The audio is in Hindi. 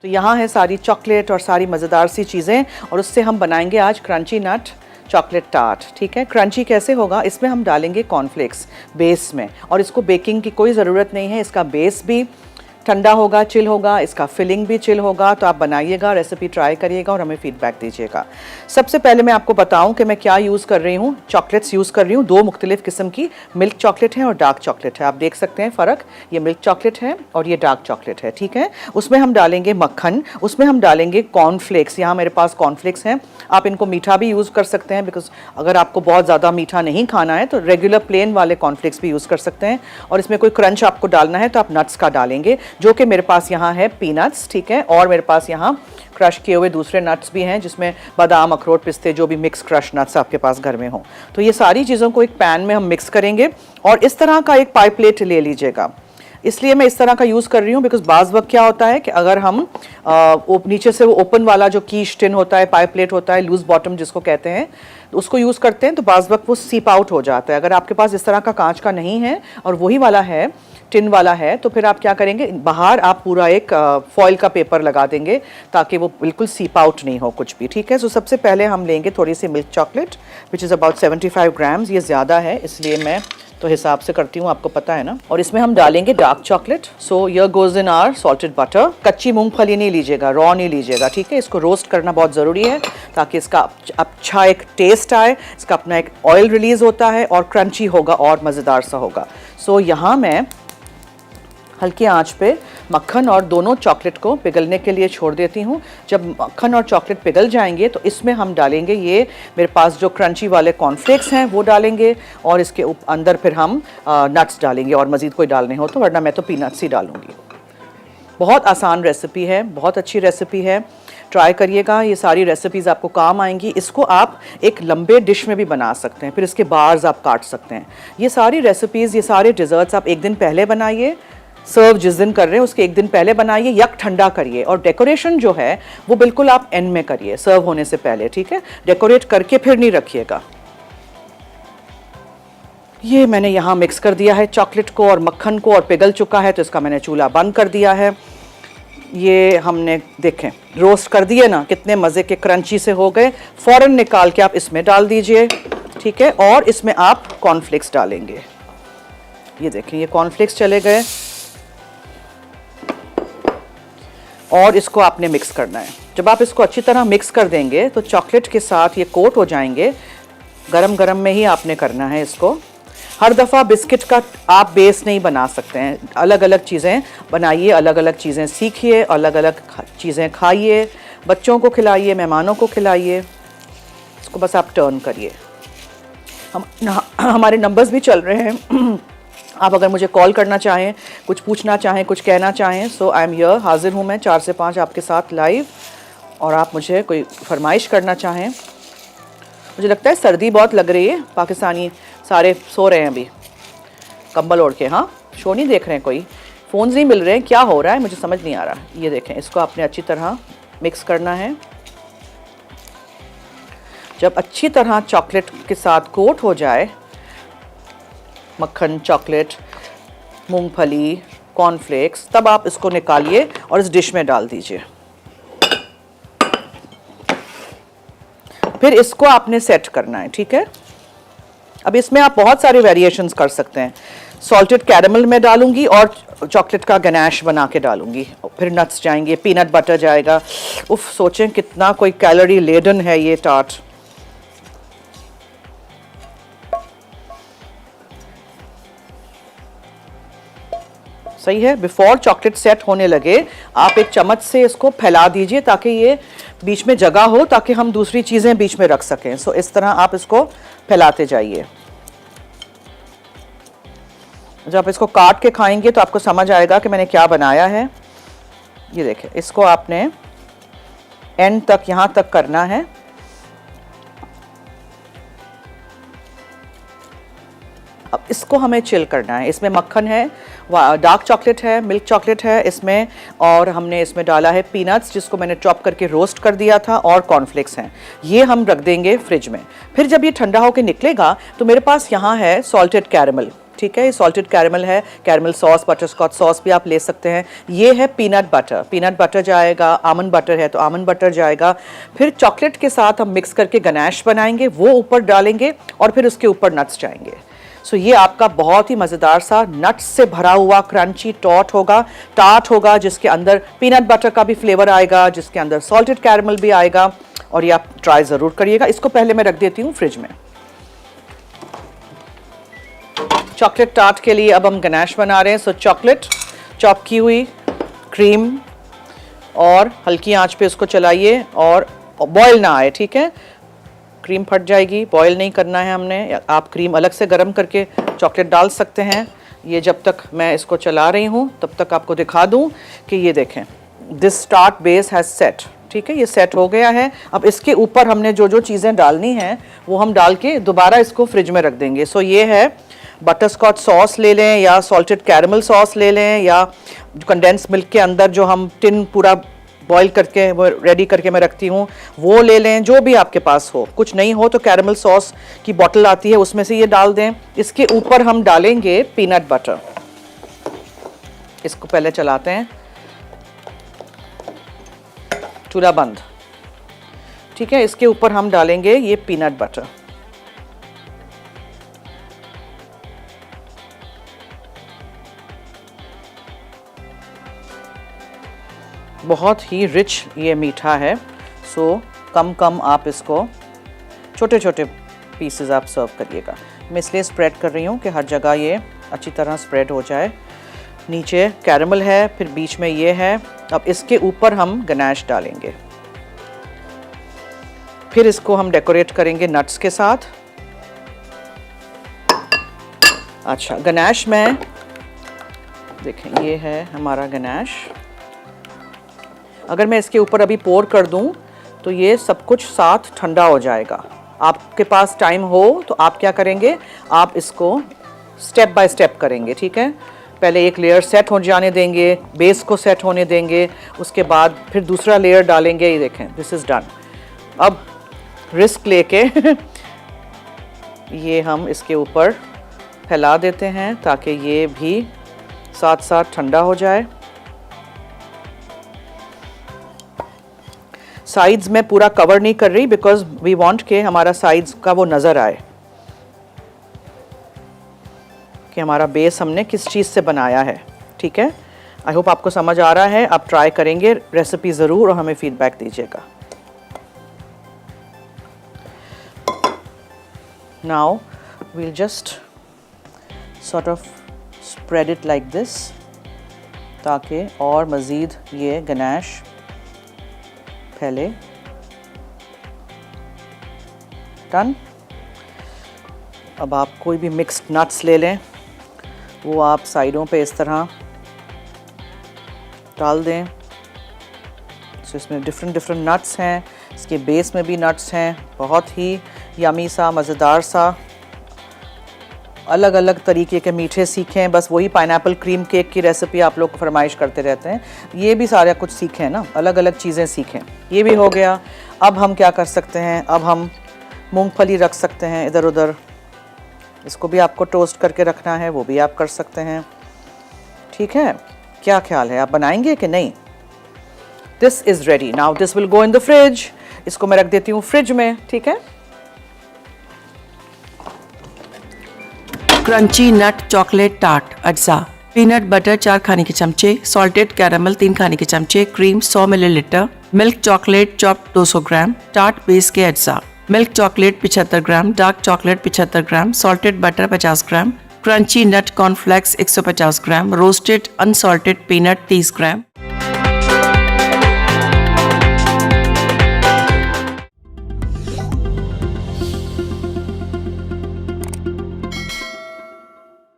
तो यहाँ है सारी चॉकलेट और सारी मज़ेदार सी चीज़ें, और उससे हम बनाएंगे आज क्रंची नट चॉकलेट टार्ट। ठीक है, क्रंची कैसे होगा, इसमें हम डालेंगे कॉर्नफ्लेक्स बेस में, और इसको बेकिंग की कोई ज़रूरत नहीं है। इसका बेस भी ठंडा होगा, चिल होगा, इसका फिलिंग भी चिल होगा। तो आप बनाइएगा, रेसिपी ट्राई करिएगा और हमें फीडबैक दीजिएगा। सबसे पहले मैं आपको बताऊं कि मैं क्या यूज़ कर रही हूँ। चॉकलेट्स यूज़ कर रही हूँ, दो मुख्तलिफ किस्म की, मिल्क चॉकलेट है और डार्क चॉकलेट है। आप देख सकते हैं फ़र्क, ये मिल्क चॉकलेट है और ये डार्क चॉकलेट है। ठीक है, उसमें हम डालेंगे मक्खन, उसमें हम डालेंगे कॉर्नफ्लेक्स। यहाँ मेरे पास कॉर्नफ्लेक्स हैं, आप इनको मीठा भी यूज़ कर सकते हैं, बिकॉज अगर आपको बहुत ज़्यादा मीठा नहीं खाना है तो रेगुलर प्लेन वाले कॉर्नफ्लेक्स भी यूज़ कर सकते हैं। और इसमें कोई क्रंच आपको डालना है तो आप नट्स का डालेंगे, जो कि मेरे पास यहाँ है पीनट्स। ठीक है, और मेरे पास यहाँ क्रश किए हुए दूसरे नट्स भी हैं, जिसमें बादाम, अखरोट, पिस्ते, जो भी मिक्स क्रश नट्स आपके पास घर में हो। तो ये सारी चीज़ों को एक पैन में हम मिक्स करेंगे, और इस तरह का एक पाई प्लेट ले लीजिएगा। इसलिए मैं इस तरह का यूज़ कर रही हूँ बिकॉज बाज़ वक्त क्या होता है कि अगर हम नीचे से वो ओपन वाला जो कीश टिन होता है, पाई प्लेट होता है, लूज बॉटम जिसको कहते हैं, तो उसको यूज़ करते हैं तो बाज़ वक्त वो सीप आउट हो जाता है। अगर आपके पास इस तरह का कांच का नहीं है और वही वाला है, टिन वाला है, तो फिर आप क्या करेंगे, बाहर आप पूरा एक फॉइल का पेपर लगा देंगे ताकि वो बिल्कुल सीप आउट नहीं हो कुछ भी। ठीक है, सो सबसे पहले हम लेंगे थोड़ी सी milk chocolate which is about 75 grams. ये ज़्यादा है इसलिए मैं तो हिसाब से करती हूँ, आपको पता है ना। और इसमें हम डालेंगे dark chocolate. So here goes in our salted butter. कच्ची मूंगफली नहीं लीजिएगा, रॉ नहीं लीजिएगा। ठीक है, इसको रोस्ट करना बहुत ज़रूरी है ताकि इसका अच्छा एक टेस्ट आए, इसका अपना एक ऑयल रिलीज़ होता है और क्रंची होगा और मज़ेदार सा होगा। सो यहाँ मैं हल्की आंच पे मक्खन और दोनों चॉकलेट को पिघलने के लिए छोड़ देती हूँ। जब मक्खन और चॉकलेट पिघल जाएंगे तो इसमें हम डालेंगे ये मेरे पास जो क्रंची वाले कॉर्नफ्लेक्स हैं वो डालेंगे, और इसके अंदर फिर हम नट्स डालेंगे, और मज़ीद कोई डालने हो तो, वरना मैं तो पीनट्स ही डालूँगी। बहुत आसान रेसिपी है, बहुत अच्छी रेसिपी है, ट्राई करिएगा। ये सारी रेसिपीज़ आपको काम आएंगी। इसको आप एक लंबे डिश में भी बना सकते हैं, फिर इसके बार्स आप काट सकते हैं। ये सारी रेसिपीज़, ये सारे डिज़र्ट्स आप एक दिन पहले बनाइए, सर्व जिस दिन कर रहे हैं उसके एक दिन पहले बनाइए, यक ठंडा करिए, और डेकोरेशन जो है वो बिल्कुल आप एंड में करिए, सर्व होने से पहले। ठीक है, डेकोरेट करके फिर नहीं रखिएगा। ये मैंने यहाँ मिक्स कर दिया है चॉकलेट को और मक्खन को, और पिघल चुका है तो इसका मैंने चूल्हा बंद कर दिया है। ये हमने देखें रोस्ट कर दिए ना, कितने मज़े के क्रंची से हो गए। फ़ौरन निकाल के आप इसमें डाल दीजिए। ठीक है, और इसमें आप कॉर्नफ्लेक्स डालेंगे। ये देखें, ये कॉर्नफ्लेक्स चले गए, और इसको आपने मिक्स करना है। जब आप इसको अच्छी तरह मिक्स कर देंगे तो चॉकलेट के साथ ये कोट हो जाएंगे। गरम गरम में ही आपने करना है इसको। हर दफ़ा बिस्किट का आप बेस नहीं बना सकते हैं, अलग अलग चीज़ें बनाइए, अलग अलग चीज़ें सीखिए, अलग अलग चीज़ें खाइए, बच्चों को खिलाइए, मेहमानों को खिलाइए। इसको बस आप टर्न करिए। हमारे नंबर्स भी चल रहे हैं, आप अगर मुझे कॉल करना चाहें, कुछ पूछना चाहें, कुछ कहना चाहें, सो आई एम हियर, हाजिर हूँ मैं 4 से 5 आपके साथ लाइव। और आप मुझे कोई फरमाइश करना चाहें। मुझे लगता है सर्दी बहुत लग रही है, पाकिस्तानी सारे सो रहे हैं अभी कंबल ओढ़ के। हाँ, शो नहीं देख रहे हैं, कोई फ़ोन्स नहीं मिल रहे हैं, क्या हो रहा है मुझे समझ नहीं आ रहा। ये देखें, इसको आपने अच्छी तरह मिक्स करना है। जब अच्छी तरह चॉकलेट के साथ कोट हो जाए, मक्खन, चॉकलेट, मूंगफली, कॉर्नफ्लेक्स, तब आप इसको निकालिए और इस डिश में डाल दीजिए। फिर इसको आपने सेट करना है। ठीक है, अब इसमें आप बहुत सारे वेरिएशंस कर सकते हैं। सॉल्टेड कैरेमल में डालूंगी और चॉकलेट का गनाश बना के डालूंगी, फिर नट्स जाएंगे, पीनट बटर जाएगा। उफ, सोचें कितना कोई कैलोरी लेडन है ये टार्ट। सही है, बिफोर चॉकलेट सेट होने लगे आप एक चम्मच से इसको फैला दीजिए ताकि ये बीच में जगह हो, ताकि हम दूसरी चीज़ें बीच में रख सकें। सो इस तरह आप इसको फैलाते जाइए। जब आप इसको काट के खाएंगे तो आपको समझ आएगा कि मैंने क्या बनाया है। ये देखें, इसको आपने एंड तक, यहाँ तक करना है। अब इसको हमें चिल करना है। इसमें मक्खन है, डार्क चॉकलेट है, मिल्क चॉकलेट है इसमें, और हमने इसमें डाला है पीनट्स जिसको मैंने चॉप करके रोस्ट कर दिया था, और कॉर्नफ्लेक्स हैं। ये हम रख देंगे फ्रिज में। फिर जब ये ठंडा होकर निकलेगा तो मेरे पास यहाँ है सॉल्टेड कैरेमल। ठीक है। ये सॉल्टेड कैरमल है, कैरमल सॉस, बटरस्कॉच सॉस भी आप ले सकते हैं। ये है पीनट बटर जाएगा, आमंड बटर है तो आमंड बटर जाएगा। फिर चॉकलेट के साथ हम मिक्स करके गनाश बनाएंगे, वो ऊपर डालेंगे और फिर उसके ऊपर नट्स जाएंगे। सो ये आपका बहुत ही मज़ेदार सा नट्स से भरा हुआ क्रंची टार्ट होगा जिसके अंदर पीनट बटर का भी फ्लेवर आएगा, जिसके अंदर सॉल्टेड कैरमल भी आएगा। और ये आप ट्राई ज़रूर करिएगा। इसको पहले मैं रख देती हूँ फ्रिज में। चॉकलेट टार्ट के लिए अब हम गनाश बना रहे हैं। सो चॉकलेट चॉप की हुई, क्रीम, और हल्की आंच पे उसको चलाइए और बॉयल ना आए, ठीक है। क्रीम फट जाएगी, बॉयल नहीं करना है हमने। आप क्रीम अलग से गर्म करके चॉकलेट डाल सकते हैं। ये जब तक मैं इसको चला रही हूँ तब तक आपको दिखा दूँ कि ये देखें, this start base has set, ठीक है, ये सेट हो गया है। अब इसके ऊपर हमने जो जो चीज़ें डालनी हैं वो हम डाल के दोबारा इसको फ्रिज में रख देंगे। सो ये है बटरस्कॉच सॉस ले लें या सॉल्टेड कैरमल सॉस ले लें, या कंडेंस मिल्क के अंदर जो हम टिन पूरा बॉईल करके वो रेडी करके मैं रखती हूँ वो ले लें, जो भी आपके पास हो। कुछ नहीं हो तो कैरमल सॉस की बॉटल आती है उसमें से ये डाल दें। इसके ऊपर हम डालेंगे पीनट बटर। इसको पहले चलाते हैं, चूल्हा बंद, ठीक है। इसके ऊपर हम डालेंगे ये पीनट बटर। बहुत ही रिच ये मीठा है, सो कम आप इसको छोटे छोटे पीसेस आप सर्व करिएगा। मैं इसलिए स्प्रेड कर रही हूँ कि हर जगह ये अच्छी तरह स्प्रेड हो जाए। नीचे कैरमल है, फिर बीच में ये है। अब इसके ऊपर हम गनाश डालेंगे, फिर इसको हम डेकोरेट करेंगे नट्स के साथ। अच्छा, गनाश में देखें, ये है हमारा गनाश। अगर मैं इसके ऊपर अभी पोर कर दूं तो ये सब कुछ साथ ठंडा हो जाएगा। आपके पास टाइम हो तो आप क्या करेंगे, आप इसको स्टेप बाय स्टेप करेंगे, ठीक है। पहले एक लेयर सेट हो जाने देंगे, बेस को सेट होने देंगे, उसके बाद फिर दूसरा लेयर डालेंगे। ये देखें, दिस इज़ डन। अब रिस्क लेके ये हम इसके ऊपर फैला देते हैं ताकि ये भी साथ साथ ठंडा हो जाए। साइड्स में पूरा कवर नहीं कर रही बिकॉज वी वांट के हमारा साइड्स का वो नज़र आए कि हमारा बेस हमने किस चीज़ से बनाया है, ठीक है। आई होप आपको समझ आ रहा है। आप ट्राई करेंगे रेसिपी ज़रूर और हमें फीडबैक दीजिएगा। Now we'll just sort of spread it like this ताकि और मज़ीद ये गनाश फैले। डन। अब आप कोई भी मिक्स्ड नट्स ले लें, वो आप साइडों पे इस तरह डाल दें। तो इसमें डिफरेंट नट्स हैं, इसके बेस में भी नट्स हैं। बहुत ही यमी सा, मज़ेदार सा, अलग अलग तरीके के मीठे सीखें। बस वही पाइनएप्पल क्रीम केक की रेसिपी आप लोग फरमाइश करते रहते हैं, ये भी सारा कुछ सीखें ना, अलग अलग चीज़ें सीखें। ये भी हो गया। अब हम क्या कर सकते हैं, अब हम मूंगफली रख सकते हैं इधर उधर। इसको भी आपको टोस्ट करके रखना है, वो भी आप कर सकते हैं, ठीक है। क्या ख्याल है, आप बनाएंगे कि नहीं? This is ready. Now this will go in the fridge. इसको मैं रख देती हूँ फ्रिज में, ठीक है। क्रंची नट चॉकलेट टार्ट अज्जा। पीनट बटर 4 खाने के चमचे, सॉल्टेड कैरमल 3 खाने के चमचे, cream 100 millilitre, milk chocolate chop 200 ग्राम, टार्ट बेस के अज्जा, मिल्क चॉकलेट 75 ग्राम, डार्क चॉकलेट 75 ग्राम, सॉल्टेड बटर 50 ग्राम, क्रंची नट कॉर्नफ्लेक्स 150 ग्राम, रोस्टेड अनसॉल्टेड पीनट 30 ग्राम,